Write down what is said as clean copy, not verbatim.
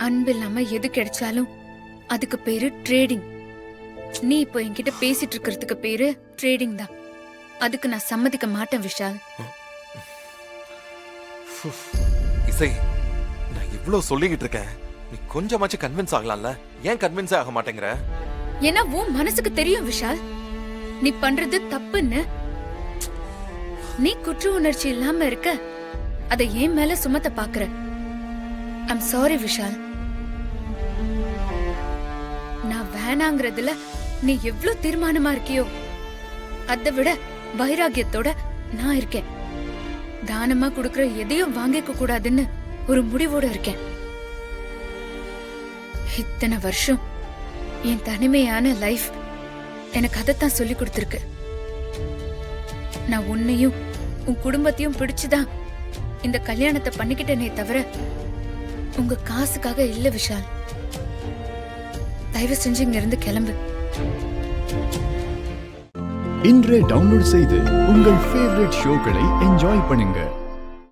அன்பு இல்லாம எது கிடைச்சாலும் அதுக்கு பேரு ட்ரேடிங். நீ இப்போ என்கிட்ட பேசிட்டு இருக்கிறதுக்கு பேரு ட்ரேடிங் தான். அதுக்கு நான் சம்மதிக்க மாட்டேன் விஷால். இசை, நான் இவ்வளவு சொல்லிக்கிட்டு இருக்கேன், நீ கொஞ்சமாச்சும் கன்வின்ஸ் ஆகலாம்ல? ஏன் கன்வின்ஸே ஆக மாட்டேங்கிற? ஏன்னா உன் மனசுக்கு தெரியும் விஷால், நீ பண்றது தப்புன்னு. நீ குற்ற உணர்ச்சி இல்லாம இருக்க, அதை ஏன் மேல சுமத்த பாக்குற. I'm sorry Vishal. நான் வேணாங்கிறதுல நீ எவ்வளவு தீர்மானமா இருக்கியோ அதை விட வைராகியத்தோட நான் இருக்கேன். தானமா கொடுக்கற எதையும் வாங்கிக்க கூடாதுன்னு ஒரு முடிவோட இருக்கேன். இத்தனை வருஷம் என் தனிமையான லைஃப் எனக்கு அதைத்தான் சொல்லி கொடுத்திருக்கு. நான் உன்னையும் உன் குடும்பத்தையும் பிடிச்சுதான் இந்த கல்யாணத்தை பண்ணிக்கிட்டேனே தவிர உங்க காசுக்காக இல்ல விஷால். தயவு செஞ்சு இங்க இருந்து கிளம்பு. இன்றே டவுன்லோட் செய்து உங்கள் ஃபேவரட் ஷோக்களை என்ஜாய் பண்ணுங்க.